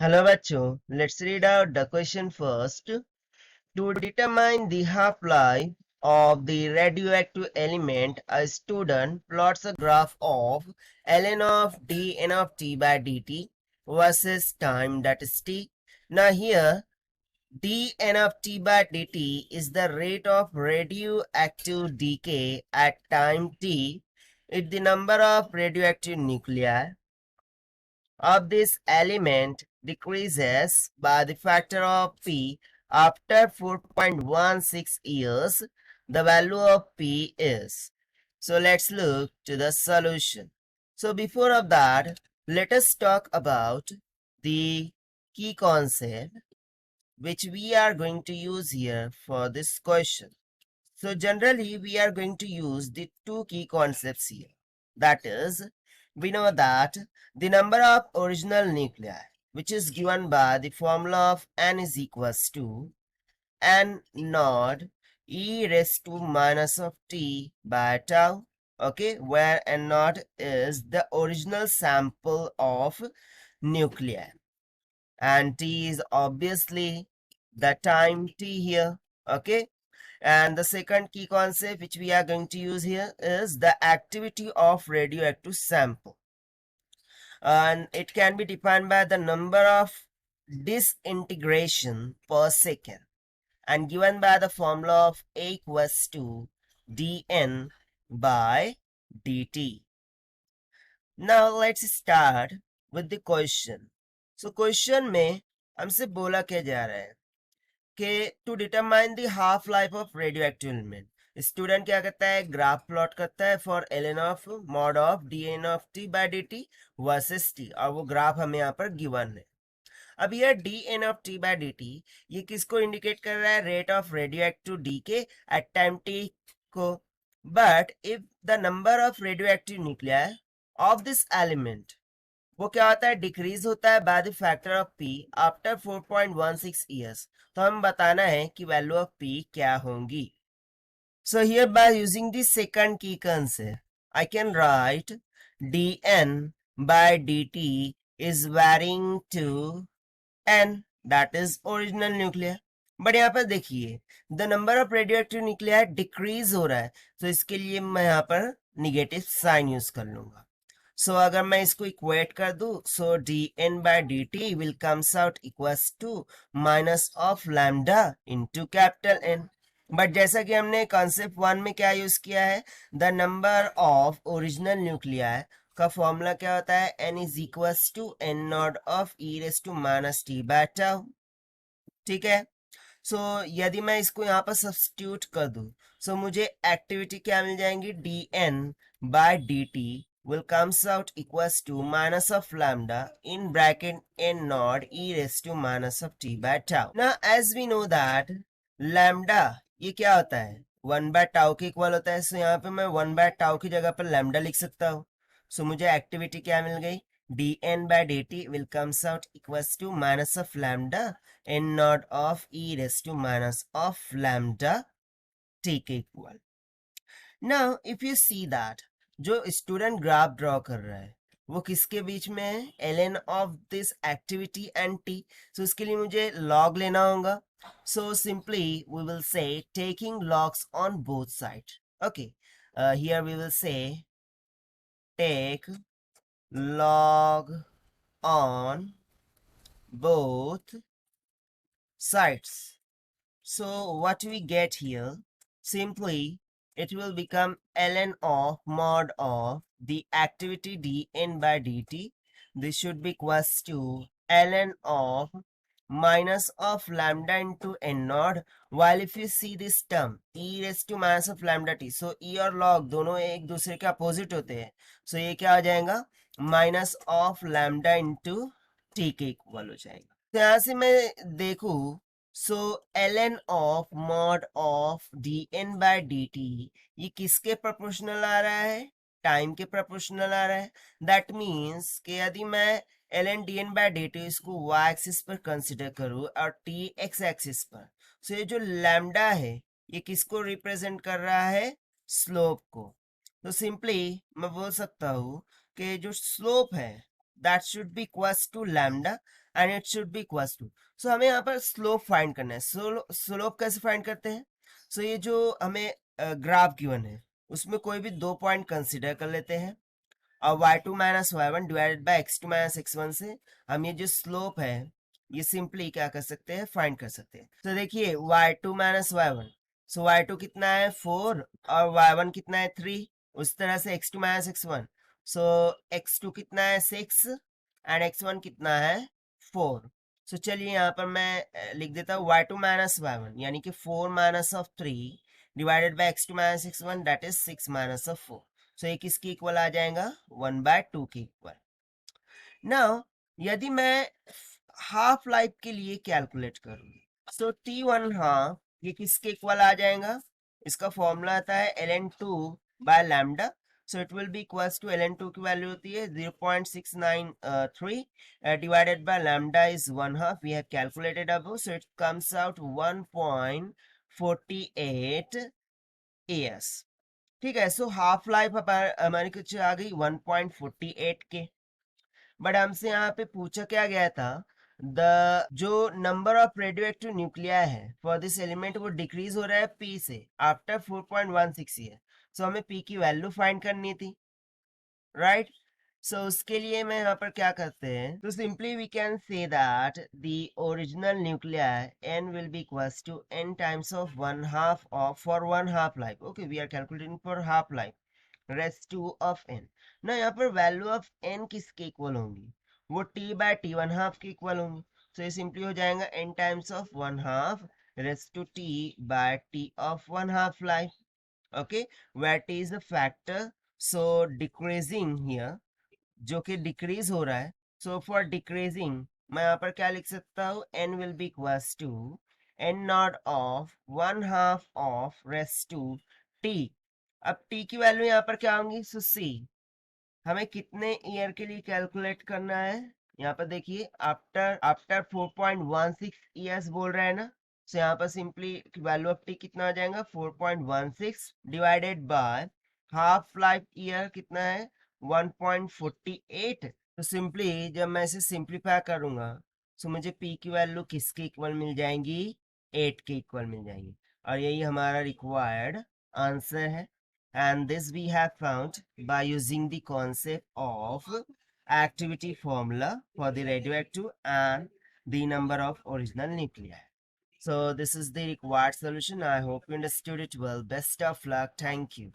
Hello bachcho, let's read out the question first. To determine the half-life of the radioactive element, a student plots a graph of ln of dn of t by dt versus time, that is t. Now here dn of t by dt is the rate of radioactive decay at time t. If the number of radioactive nuclei of this element decreases by the factor of p after 4.16 years, the value of p is. So let's look to the solution. So before of that, let us talk about the key concept which we are going to use here for this question. So generally we are going to use the two key concepts here. That is, we know that the number of original nuclei, which is given by the formula of n is equals to n naught e raised to minus of t by tau, okay, where n naught is the original sample of nuclei and t is obviously the time t here, okay. And the second key concept which we are going to use here is the activity of radioactive sample. And it can be defined by the number of disintegration per second and given by the formula of A equals to dN by dt. Now let's start with the question. So question में हमसे बोला क्या जा रहा है कि to determine the half life of radio active element student क्या करता है ग्राफ प्लॉट करता है for L N of mod of D N of T by D T versus T और वो ग्राफ हमें यहाँ पर गिवन है। अब यह D N of T by D T ये किसको इंडिकेट कर रहा है rate of radio active D के एट टाइम टी को। But if the number of radio active nuclear of this element वो क्या होता है डिक्रीज होता है by the factor of P after 4.16 years. तो हम बताना है कि वैल्यू ऑफ पी क्या होंगी। So here by using the second की concept I can write dn by dt is varying to n, that is original nuclear। But यहाँ पर देखिए the number of radioactive nuclear decrease हो रहा है, तो इसके लिए मैं यहाँ पर निगेटिव साइन यूज कर लूंगा। सो अगर मैं इसको इक्वेट कर दूं so D N by D T will comes out equals to minus of lambda into capital N. But जैसा कि हमने कॉन्सेप्ट 1 में क्या यूज किया है the number of original nuclear का फॉर्मूला क्या होता है n is equals to n nought of E raise to minus T by tau. ठीक है। सो यदि मैं इसको यहाँ पर सब्स्टिट्यूट कर दूं सो मुझे एक्टिविटी क्या मिल जाएंगी D N by D T will comes out equals to minus of lambda in bracket n naught e raised to minus of t by tau. Now as we know that lambda ये क्या होता है 1 by tau के equal होता है। सो यहाँ पे मैं 1 by tau की जगह पर lambda लिख सकता हूँ। सो मुझे एक्टिविटी क्या मिल गई dn by dt will comes out equals to minus of lambda n naught of e raised to minus of lambda t के equal. Now if you see that जो स्टूडेंट ग्राफ ड्रॉ कर रहा है वो किसके बीच में है L N of this activity and T. So इसके लिए मुझे लॉग लेना होगा। So simply we will say taking logs on both side. Okay, here we will say take log on both sides. So what we get here simply it will become ln of mod of the activity dn by dt. This should be equals to ln of minus of lambda into n naught, while if you see this term e raised to minus of lambda t, so e और log दोनों एक दूसरे के opposite होते हैं। so ये क्या आ जाएगा minus of lambda into T के इक्वल हो जाएगा। तो यहां से मैं देखूं so L N of mod of D N by D T ये किसके प्रोपोर्शनल आ रहा है टाइम के प्रोपोर्शनल आ रहा है। दैट मीन्स कि यदि मैं L N D N by D T इसको वाई एक्सिस पर कंसिडर करूं और टी एक्स एक्सिस पर, सो ये जो लैम्डा है ये किसको रिप्रेजेंट कर रहा है स्लोप को। तो सिंपली मैं बोल सकता हूं कि जो स्लोप है that should be equals to lambda and it should be equals to. So हमें यहाँ पर स्लोप फाइंड करना है। स्लोप कैसे फाइंड करते हैं? सो ये जो हमें ग्राफ गिवन है उसमें कोई भी 2 पॉइंट कंसिडर कर लेते हैं और y2 minus y1 divided by x2 minus x1 से हम ये जो स्लोप है ये सिंपली क्या कर सकते हैं, फाइंड कर सकते हैं। तो देखिए y2 माइनस y1, सो y2 कितना है 4 और y1 कितना है 3। उस तरह से x2 माइनस x1, सो x2 कितना है 6 एंड x1 कितना है 4। सो चलिए यहाँ पर मैं लिख देता हूँ y2 माइनस y1 यानी कि 4 minus of 3 divided by x2 minus x1 that is 6 minus of 4। सो ये किसके इक्वल आ जाएगा, 1/2 के इक्वल। नाउ यदि मैं हाफ लाइफ के लिए कैलकुलेट करूं, सो t1 हाफ ये किसके इक्वल आ जाएगा, इसका फॉर्मूला आता है ln2 by lambda. So it will be equals to ln2 की वैल्यू होती है 0.693 divided by lambda is 1 half. We have calculated above, so it comes out 1.48 AS। ठीक है, सो हाफ लाइफ हमारी कुछ आ गई 1.48 के। बट हमसे यहाँ पे पूछा क्या गया था, द जो number of radio active nuclei है फॉर दिस एलिमेंट वो डिक्रीज हो रहा है पी से आफ्टर 4.16 ईयर। सो हमें पी की वैल्यू फाइंड करनी थी, राइट। सो उसके लिए मैं यहाँ पर क्या करते हैं, तो simply we can say that the original nuclear n will be equals to n times of 1/2 of for 1/2 life. Okay, we are calculating for half life, raised to of n। ना यहाँ पर वैल्यू ऑफ n किसके equal होंगी, वो t by t 1/2 के equal होंगी। तो ये सिंपली हो जाएगा n times of 1/2 raised to t by t of 1/2 life. Okay, where t is the factor, so decreasing here, जो कि डिक्रीज हो रहा है। सो फॉर डिक्रीजिंग मैं यहाँ पर क्या लिख सकता हूँ, n will be equals to n nought of 1/2 of raised to t। अब t की वैल्यू यहाँ पर क्या होंगी, सो c हमें कितने ईयर के लिए कैलकुलेट करना है, यहाँ पर देखिए आफ्टर आफ्टर 4.16 ईयर्स बोल रहे हैं ना। सो यहाँ पर सिंपली वैल्यू ऑफ टी कितना आ जाएगा 4.16 divided by half life year कितना है 1.48। तो सिंपली जब मैं इसे सिंप्लीफाई करूंगा तो मुझे पी की वैल्यू किसके इक्वल मिल जाएंगी, 8 के इक्वल मिल जाएंगी। और यही हमारा रिक्वायर्ड आंसर है। And this we have found by using the concept of activity formula for the radioactive and the number of original nuclei. So this is the required solution. I hope you understood it well. Best of luck. Thank you.